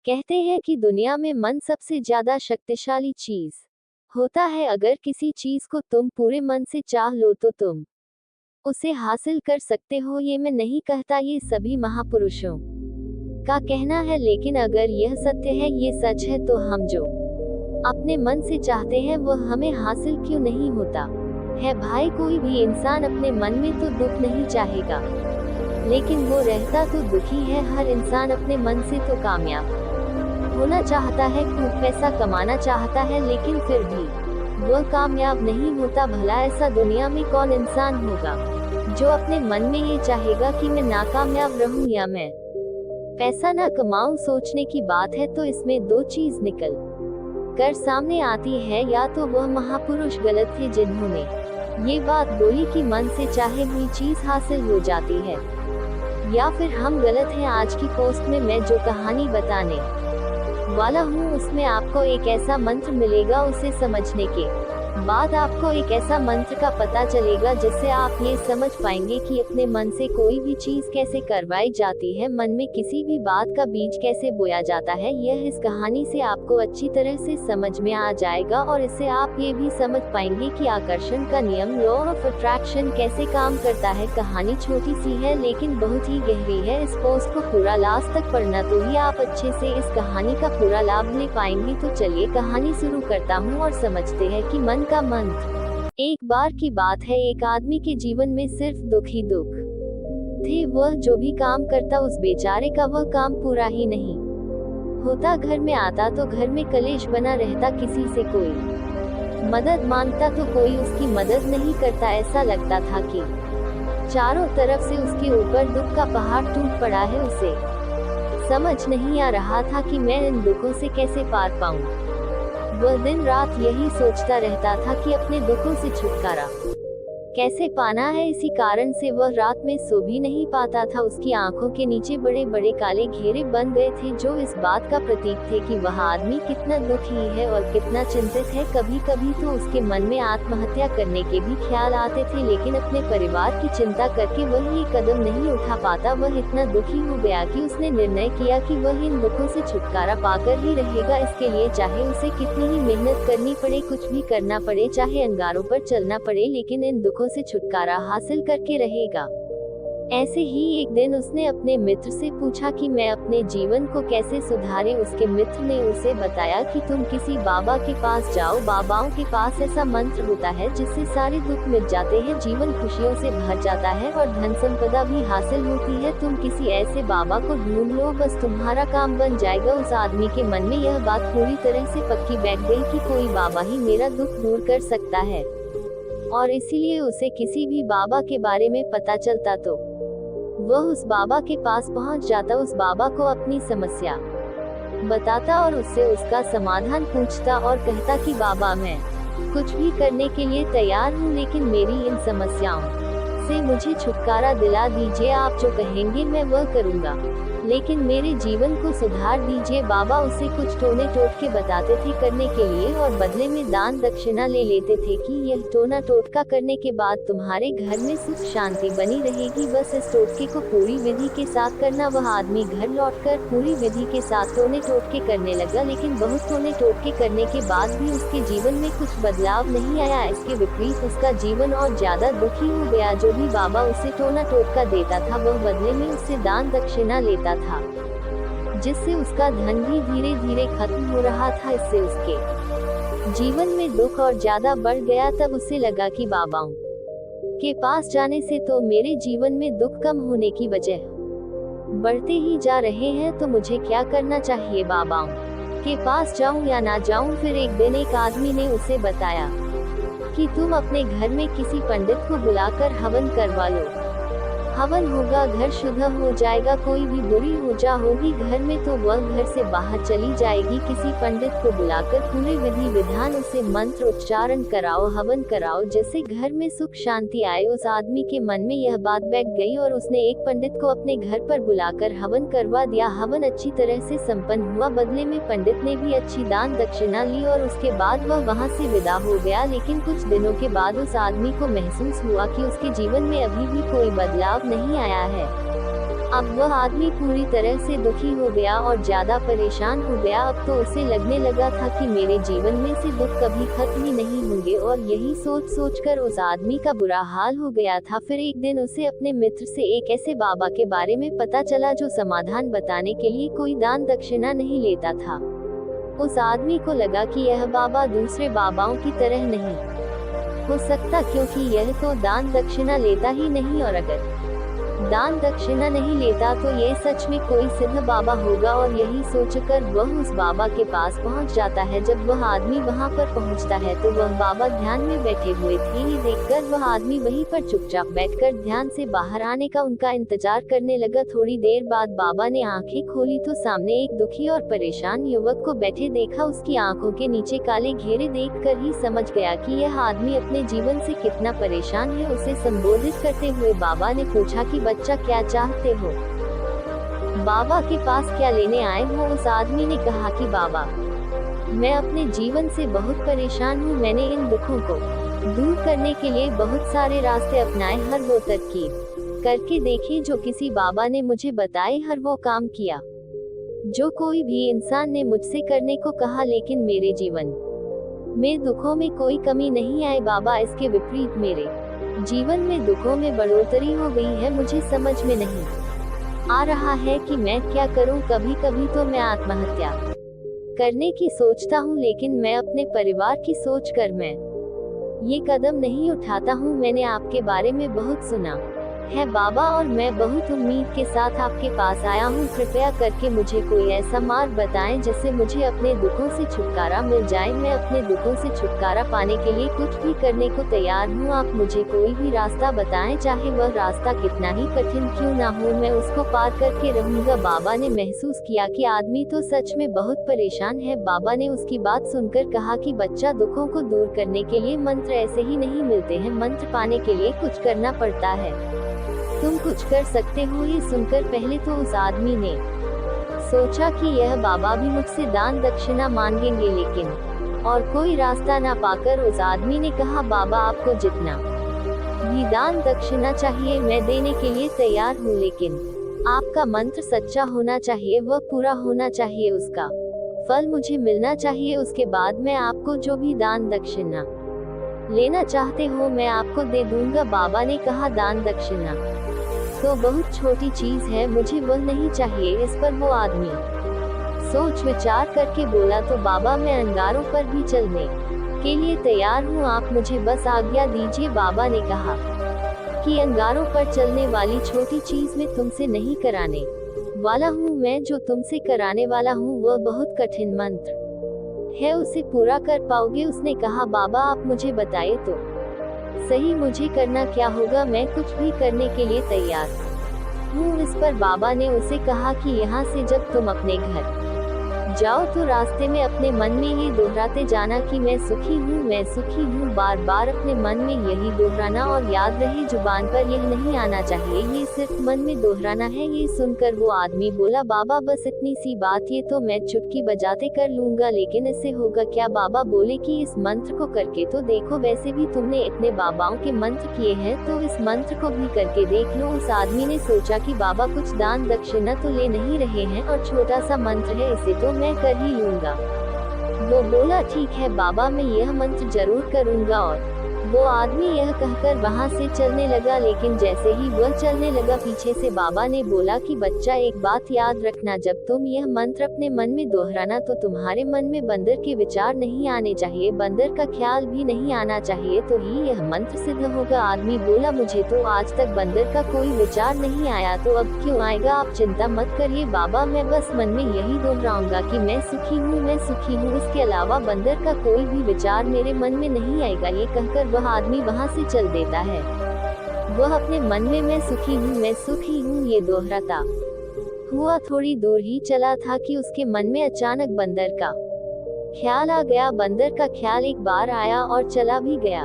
कहते हैं कि दुनिया में मन सबसे ज्यादा शक्तिशाली चीज होता है। अगर किसी चीज को तुम पूरे मन से चाह लो तो तुम उसे हासिल कर सकते हो। ये मैं नहीं कहता, ये सभी महापुरुषों का कहना है। लेकिन अगर यह सत्य है, ये सच है, तो हम जो अपने मन से चाहते हैं वह हमें हासिल क्यों नहीं होता है भाई। कोई भी इंसान अपने मन में तो दुख नहीं चाहेगा, लेकिन वो रहता तो दुखी है। हर इंसान अपने मन से तो कामयाब होना चाहता है, खूब पैसा कमाना चाहता है, लेकिन फिर भी वो कामयाब नहीं होता। भला ऐसा दुनिया में कौन इंसान होगा जो अपने मन में ये चाहेगा कि मैं नाकामयाब रहूं या मैं पैसा ना कमाऊं। सोचने की बात है तो इसमें दो चीज निकल कर सामने आती है। या तो वह महापुरुष गलत थे जिन्होंने ये बात बोली कि मन से चाहे हुई चीज हासिल हो जाती है, या फिर हम गलत हैं। आज की पोस्ट में मैं जो कहानी बताने वाला हूँ उसमें आपको एक ऐसा मंत्र मिलेगा। उसे समझने के बाद आपको एक ऐसा मंत्र का पता चलेगा जिससे आप ये समझ पाएंगे कि अपने मन से कोई भी चीज कैसे करवाई जाती है, मन में किसी भी बात का बीज कैसे बोया जाता है। यह इस कहानी से आपको अच्छी तरह से समझ में आ जाएगा, और इससे आप ये भी समझ पाएंगे कि आकर्षण का नियम, लॉ ऑफ अट्रैक्शन, कैसे काम करता है। कहानी छोटी सी है लेकिन बहुत ही गहरी है। इस पोस्ट को पूरा लास्ट तक पढ़ना, तो ही आप अच्छे से इस कहानी का पूरा लाभ ले पाएंगे। तो चलिए कहानी शुरू करता हूँ और समझते हैं कि मन का मंत्र। एक बार की बात है, एक आदमी के जीवन में सिर्फ दुख ही दुख थे। वह जो भी काम करता उस बेचारे का वह काम पूरा ही नहीं होता। घर में आता तो घर में कलेश बना रहता, किसी से कोई मदद मांगता तो कोई उसकी मदद नहीं करता। ऐसा लगता था कि चारों तरफ से उसके ऊपर दुख का पहाड़ टूट पड़ा है। उसे समझ नहीं आ रहा था कि मैं इन दुखों से कैसे पार पाऊं। वह दिन रात यही सोचता रहता था कि अपने दुखों से छुटकारा कैसे पाना है। इसी कारण से वह रात में सो भी नहीं पाता था। उसकी आंखों के नीचे बड़े बड़े काले घेरे बन गए थे, जो इस बात का प्रतीक थे कि वह आदमी कितना दुखी है और कितना चिंतित है। कभी कभी तो उसके मन में आत्महत्या करने के भी ख्याल आते थे, लेकिन अपने परिवार की चिंता करके वह ये कदम नहीं उठा पाता। वह इतना दुखी हो गया कि उसने निर्णय किया कि वह इन दुखों से छुटकारा पाकर ही रहेगा। इसके लिए चाहे उसे कितनी ही मेहनत करनी पड़े, कुछ भी करना पड़े, चाहे अंगारों पर चलना पड़े, लेकिन इन दुखों से छुटकारा हासिल करके रहेगा। ऐसे ही एक दिन उसने अपने मित्र से पूछा कि मैं अपने जीवन को कैसे सुधारे। उसके मित्र ने उसे बताया कि तुम किसी बाबा के पास जाओ। बाबाओं के पास ऐसा मंत्र होता है जिससे सारे दुख मिट जाते हैं, जीवन खुशियों से भर जाता है और धन संपदा भी हासिल होती है। तुम किसी ऐसे बाबा को ढूंढ लो, बस तुम्हारा काम बन जाएगा। उस आदमी के मन में यह बात पूरी तरह से पक्की बैठ गई कि कोई बाबा ही मेरा दुख दूर कर सकता है, और इसीलिए उसे किसी भी बाबा के बारे में पता चलता तो वह उस बाबा के पास पहुंच जाता, उस बाबा को अपनी समस्या बताता और उससे उसका समाधान पूछता और कहता कि बाबा, मैं कुछ भी करने के लिए तैयार हूँ, लेकिन मेरी इन समस्याओं से मुझे छुटकारा दिला दीजिए। आप जो कहेंगे मैं वह करूँगा, लेकिन मेरे जीवन को सुधार दीजिए। बाबा उसे कुछ टोने टोटके बताते थे करने के लिए, और बदले में दान दक्षिणा ले लेते थे कि यह टोना टोटका करने के बाद तुम्हारे घर में सुख शांति बनी रहेगी। बस इस टोटके को पूरी विधि के साथ करना। वह आदमी घर लौटकर पूरी विधि के साथ टोने टोटके करने लगा, लेकिन बहुत टोने टोटके करने के बाद भी उसके जीवन में कुछ बदलाव नहीं आया। इसके विपरीत उसका जीवन और ज्यादा दुखी हो गया। जो भी बाबा उसे टोना टोटका देता था वह बदले में उससे दान दक्षिणा लेता था, जिससे उसका धन भी धीरे धीरे खत्म हो रहा था। इससे उसके जीवन में दुख और ज्यादा बढ़ गया। तब उसे लगा कि बाबाओं के पास जाने से तो मेरे जीवन में दुख कम होने की बजाय बढ़ते ही जा रहे हैं, तो मुझे क्या करना चाहिए? बाबाओं के पास जाऊं या ना जाऊं? फिर एक दिन एक आदमी ने उसे बताया कि तुम अपने घर में किसी पंडित को बुलाकर हवन करवा लो। हवन होगा, घर शुद्ध हो जाएगा, कोई भी बुरी ऊर्जा होगी घर में तो वह घर से बाहर चली जाएगी। किसी पंडित को बुलाकर पूरे विधि विधान से मंत्र उच्चारण कराओ, हवन कराओ, जिससे घर में सुख शांति आए। उस आदमी के मन में यह बात बैठ गई और उसने एक पंडित को अपने घर पर बुलाकर हवन करवा दिया। हवन अच्छी तरह से संपन्न हुआ, बदले में पंडित ने भी अच्छी दान दक्षिणा ली और उसके बाद वह वहां से विदा हो गया। लेकिन कुछ दिनों के बाद उस आदमी को महसूस हुआ कि उसके जीवन में अभी भी कोई बदलाव नहीं आया है। अब वह आदमी पूरी तरह से दुखी हो गया और ज्यादा परेशान हो गया। अब तो उसे लगने लगा था कि मेरे जीवन में से दुख कभी खत्म ही नहीं होंगे, और यही सोच सोचकर उस आदमी का बुरा हाल हो गया था। फिर एक दिन उसे अपने मित्र से एक ऐसे बाबा के बारे में पता चला जो समाधान बताने के लिए कोई दान दक्षिणा नहीं लेता था। उस आदमी को लगा कि यह बाबा दूसरे बाबाओं की तरह नहीं हो सकता, क्योंकि यह तो दान दक्षिणा लेता ही नहीं, और अगर दान दक्षिणा नहीं लेता तो ये सच में कोई सिद्ध बाबा होगा। और यही सोचकर वह उस बाबा के पास पहुंच जाता है। जब वह आदमी वहां पर पहुंचता है तो वह बाबा ध्यान में बैठे हुए थे। ये देखकर वह आदमी वहीं पर चुपचाप बैठकर ध्यान से बाहर आने का उनका इंतजार करने लगा। थोड़ी देर बाद बाबा ने आंखें खोली तो सामने एक दुखी और परेशान युवक को बैठे देखा। उसकी आंखों के नीचे काले घेरे देखकर ही समझ गया कि यह आदमी अपने जीवन से कितना परेशान है। उसे संबोधित करते हुए बाबा ने पूछा कि बच्चा, क्या चाहते हो? बाबा के पास क्या लेने आए हो? उस आदमी ने कहा कि बाबा, मैं अपने जीवन से बहुत परेशान हूँ। मैंने इन दुखों को दूर करने के लिए बहुत सारे रास्ते अपनाए, हर वो तरकीब करके देखे जो किसी बाबा ने मुझे बताए, हर वो काम किया जो कोई भी इंसान ने मुझसे करने को कहा, लेकिन मेरे जीवन में दुखों में कोई कमी नहीं आई। बाबा, इसके विपरीत मेरे जीवन में दुखों में बढ़ोतरी हो गई है। मुझे समझ में नहीं आ रहा है कि मैं क्या करूं। कभी कभी तो मैं आत्महत्या करने की सोचता हूं, लेकिन मैं अपने परिवार की सोचकर मैं ये कदम नहीं उठाता हूं। मैंने आपके बारे में बहुत सुना है बाबा, और मैं बहुत उम्मीद के साथ आपके पास आया हूँ। कृपया करके मुझे कोई ऐसा मार्ग बताएं जिससे मुझे अपने दुखों से छुटकारा मिल जाए। मैं अपने दुखों से छुटकारा पाने के लिए कुछ भी करने को तैयार हूँ। आप मुझे कोई भी रास्ता बताएं, चाहे वह रास्ता कितना ही कठिन क्यों ना हो, मैं उसको पार करके रहूंगा। बाबा ने महसूस किया कि आदमी तो सच में बहुत परेशान है। बाबा ने उसकी बात सुनकर कहा कि बच्चा, दुखों को दूर करने के लिए मंत्र ऐसे ही नहीं मिलते हैं। मंत्र पाने के लिए कुछ करना पड़ता है। तुम कुछ कर सकते हो। ये सुनकर पहले तो उस आदमी ने सोचा कि यह बाबा भी मुझसे दान दक्षिणा मांगेंगे, लेकिन और कोई रास्ता ना पाकर उस आदमी ने कहा, बाबा, आपको जितना भी दान दक्षिणा चाहिए मैं देने के लिए तैयार हूँ, लेकिन आपका मंत्र सच्चा होना चाहिए, वह पूरा होना चाहिए, उसका फल मुझे मिलना चाहिए। उसके बाद मैं आपको जो भी दान दक्षिणा लेना चाहते हो मैं आपको दे दूंगा। बाबा ने कहा, दान दक्षिणा तो बहुत छोटी चीज है, मुझे वह नहीं चाहिए। इस पर वो आदमी सोच विचार करके बोला, तो बाबा, मैं अंगारों पर भी चलने के लिए तैयार हूँ, आप मुझे बस आज्ञा दीजिए। बाबा ने कहा कि अंगारों पर चलने वाली छोटी चीज मैं तुमसे नहीं कराने वाला हूँ। मैं जो तुमसे कराने वाला हूँ वह बहुत कठिन मंत्र है, उसे पूरा कर पाओगे? उसने कहा, बाबा, आप मुझे बताइए तो सही, मुझे करना क्या होगा? मैं कुछ भी करने के लिए तैयार हूँ। इस पर बाबा ने उसे कहा कि यहाँ से जब तुम अपने घर जाओ तो रास्ते में अपने मन में ये दोहराते जाना कि मैं सुखी हूँ, मैं सुखी हूँ। बार बार अपने मन में यही दोहराना, और याद रहे जुबान पर यह नहीं आना चाहिए, ये सिर्फ मन में दोहराना है। ये सुनकर वो आदमी बोला, बाबा, बस इतनी सी बात, ये तो मैं चुटकी बजाते कर लूंगा, लेकिन इससे होगा क्या? बाबा बोले कि इस मंत्र को करके तो देखो, वैसे भी तुमने इतने बाबाओं के मंत्र किए हैं, तो इस मंत्र को भी करके देख लो। उस आदमी ने सोचा कि बाबा कुछ दान दक्षिणा तो ले नहीं रहे हैं, और छोटा सा मंत्र है, इसे तो मैं कर ही लूंगा। वो बोला, ठीक है बाबा, मैं यह मंत्र जरूर करूंगा। और वो आदमी यह कहकर वहां से चलने लगा, लेकिन जैसे ही वह चलने लगा, पीछे से बाबा ने बोला कि बच्चा, एक बात याद रखना, जब तुम यह मंत्र अपने मन में दोहराना तो तुम्हारे मन में बंदर के विचार नहीं आने चाहिए, बंदर का ख्याल भी नहीं आना चाहिए, तो ही यह मंत्र सिद्ध होगा। आदमी बोला, मुझे तो आज तक बंदर का कोई विचार नहीं आया, तो अब क्यों आएगा? आप चिंता मत करिए बाबा, मैं बस मन में यही दोहराऊंगा कि मैं सुखी हूँ, मैं सुखी हूँ, इसके अलावा बंदर का कोई भी विचार मेरे मन में नहीं आएगा। ये कहकर वह आदमी वहां से चल देता है। वह अपने मन में मैं सुखी हूँ, मैं सुखी हूँ ये दोहराता हुआ थोड़ी दूर ही चला था कि उसके मन में अचानक बंदर का ख्याल आ गया। बंदर का ख्याल एक बार आया और चला भी गया।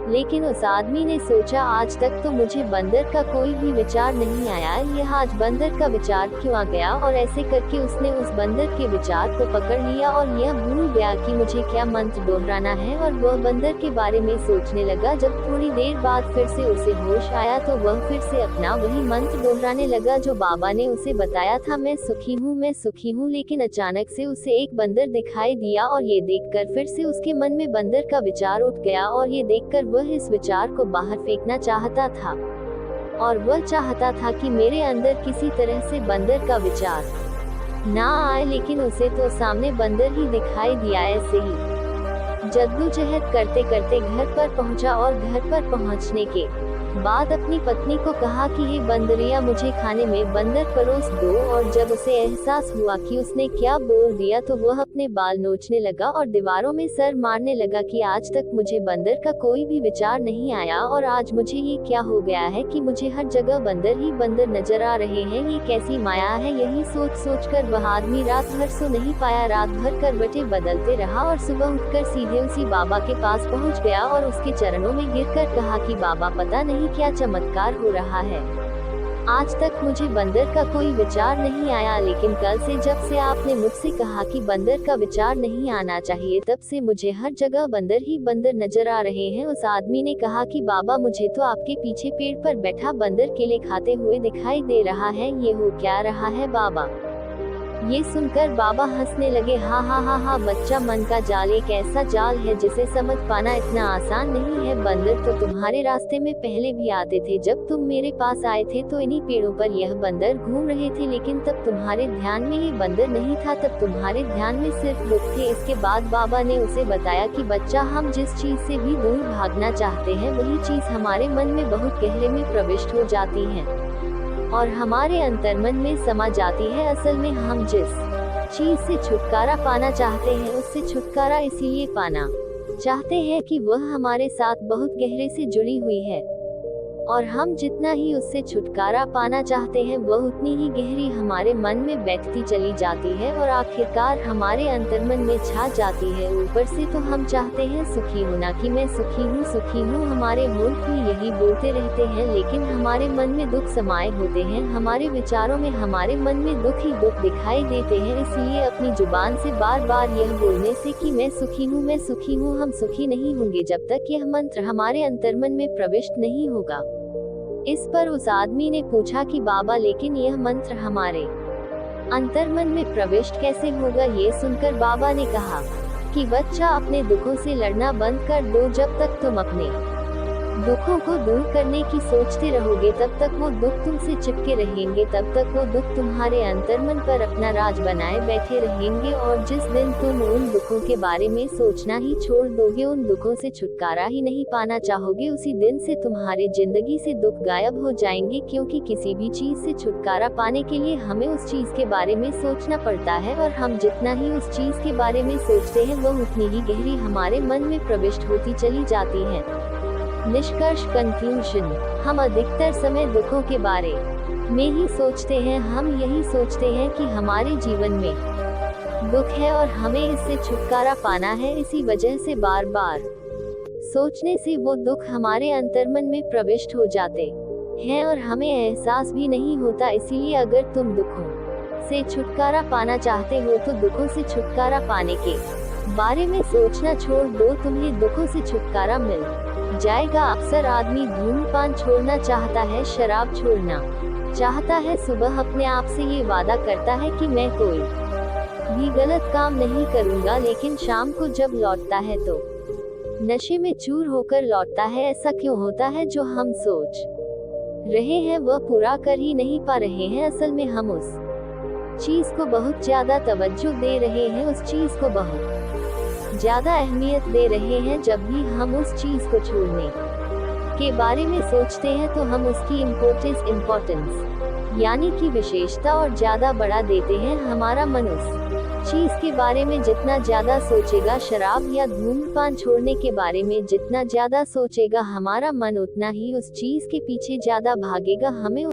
लेकिन उस आदमी ने सोचा आज तक तो मुझे बंदर का कोई भी विचार नहीं आया, यह आज बंदर का विचार क्यों आ गया। और ऐसे करके उसने उस बंदर के विचार को पकड़ लिया और यह भूल गया कि मुझे क्या मंत्र दोहराना है, और वह बंदर के बारे में सोचने लगा। जब थोड़ी देर बाद फिर से उसे होश आया तो वह फिर से अपना वही मंत्र दोहराने लगा जो बाबा ने उसे बताया था, मैं सुखी हूँ, मैं सुखी हूँ। लेकिन अचानक से उसे एक बंदर दिखाई दिया और ये देखकर फिर से उसके मन में बंदर का विचार उठ गया, और ये देखकर वह इस विचार को बाहर फेंकना चाहता था। और वह चाहता था कि मेरे अंदर किसी तरह से बंदर का विचार ना आए, लेकिन उसे तो सामने बंदर ही दिखाई दिया। ऐसे ही जद्दोजहद करते करते घर पर पहुंचा और घर पर पहुंचने के बाद अपनी पत्नी को कहा कि हे बंदरिया, मुझे खाने में बंदर परोस दो। और जब उसे एहसास हुआ कि उसने क्या बोल दिया तो वह अपने बाल नोचने लगा और दीवारों में सर मारने लगा कि आज तक मुझे बंदर का कोई भी विचार नहीं आया, और आज मुझे ये क्या हो गया है कि मुझे हर जगह बंदर ही बंदर नजर आ रहे हैं, ये कैसी माया है। यही सोच सोच कर वह आदमी रात भर सो नहीं पाया, रात भर करवटें बदलते रहा और सुबह उठकर सीधे उसी बाबा के पास पहुंच गया और उसके चरणों में गिरकर कहा कि बाबा, पता नहीं क्या चमत्कार हो रहा है, आज तक मुझे बंदर का कोई विचार नहीं आया, लेकिन कल से जब से आपने मुझसे कहा कि बंदर का विचार नहीं आना चाहिए, तब से मुझे हर जगह बंदर ही बंदर नजर आ रहे हैं। उस आदमी ने कहा कि बाबा, मुझे तो आपके पीछे पेड़ पर बैठा बंदर केले खाते हुए दिखाई दे रहा है, ये हो क्या रहा है बाबा। ये सुनकर बाबा हंसने लगे, हा हा हा हा बच्चा, मन का जाल एक ऐसा जाल है जिसे समझ पाना इतना आसान नहीं है। बंदर तो तुम्हारे रास्ते में पहले भी आते थे, जब तुम मेरे पास आए थे तो इन्हीं पेड़ों पर यह बंदर घूम रहे थे, लेकिन तब तुम्हारे ध्यान में ये बंदर नहीं था, तब तुम्हारे ध्यान में सिर्फ लोग थे। इसके बाद बाबा ने उसे बताया कि बच्चा, हम जिस चीज से भी दूर भागना चाहते हैं वही चीज हमारे मन में बहुत गहरे में प्रविष्ट हो जाती है और हमारे अंतर्मन में समा जाती है। असल में हम जिस चीज से छुटकारा पाना चाहते हैं उससे छुटकारा इसीलिए पाना चाहते हैं कि वह हमारे साथ बहुत गहरे से जुड़ी हुई है, और हम जितना ही उससे छुटकारा पाना चाहते हैं वह उतनी ही गहरी हमारे मन में बैठती चली जाती है और आखिरकार हमारे अंतर्मन में छा जाती है। ऊपर से तो हम चाहते हैं सुखी होना, कि मैं सुखी हूँ सुखी हूँ, हमारे होंठ भी यही बोलते रहते हैं, लेकिन हमारे मन में दुख समाये होते हैं, हमारे विचारों में हमारे मन में दुख ही दुख दिखाई देते हैं। इसलिए अपनी जुबान से बार बार यह बोलने से कि मैं सुखी हूँ मैं सुखी हूँ, हम सुखी नहीं होंगे जब तक यह मंत्र हमारे अंतर्मन में प्रविष्ट नहीं होगा। इस पर उस आदमी ने पूछा कि बाबा, लेकिन यह मंत्र हमारे अंतर्मन में प्रविष्ट कैसे होगा। ये सुनकर बाबा ने कहा कि बच्चा, अपने दुखों से लड़ना बंद कर दो। जब तक तुम अपने दुखों को दूर करने की सोचते रहोगे तब तक वो दुख तुमसे चिपके रहेंगे, तब तक वो दुख तुम्हारे अंतर्मन पर अपना राज बनाए बैठे रहेंगे। और जिस दिन तुम उन दुखों के बारे में सोचना ही छोड़ दोगे, उन दुखों से छुटकारा ही नहीं पाना चाहोगे, उसी दिन से तुम्हारे जिंदगी से दुख गायब हो जाएंगे। क्योंकि किसी भी चीज से छुटकारा पाने के लिए हमें उस चीज के बारे में सोचना पड़ता है, और हम जितना ही उस चीज के बारे में सोचते हैं वह उतनी ही गहरी हमारे मन में प्रविष्ट होती चली जाती है। निष्कर्ष, कंक्लूजन, हम अधिकतर समय दुखों के बारे में ही सोचते हैं। हम यही सोचते हैं कि हमारे जीवन में दुख है और हमें इससे छुटकारा पाना है, इसी वजह से बार बार सोचने से वो दुख हमारे अंतर्मन में प्रविष्ट हो जाते हैं और हमें एहसास भी नहीं होता। इसीलिए अगर तुम दुखों से छुटकारा पाना चाहते हो तो दुखों से छुटकारा पाने के बारे में सोचना छोड़ दो, तुम्हें दुखों से छुटकारा मिल जाएगा। अक्सर आदमी धूम्रपान छोड़ना चाहता है, शराब छोड़ना चाहता है, सुबह अपने आप से ये वादा करता है कि मैं कोई भी गलत काम नहीं करूंगा, लेकिन शाम को जब लौटता है तो नशे में चूर होकर लौटता है। ऐसा क्यों होता है? जो हम सोच रहे हैं वह पूरा कर ही नहीं पा रहे हैं। असल में हम उस चीज को बहुत ज्यादा तवज्जो दे रहे हैं, उस चीज को बहुत ज्यादा अहमियत दे रहे हैं। जब भी हम उस चीज को छोड़ने के बारे में सोचते हैं तो हम उसकी इम्पोर्टेंस यानी कि विशेषता और ज्यादा बढ़ा देते हैं। हमारा मन उस चीज के बारे में जितना ज्यादा सोचेगा, शराब या धूम्रपान छोड़ने के बारे में जितना ज्यादा सोचेगा, हमारा मन उतना ही उस चीज के पीछे ज्यादा भागेगा। हमें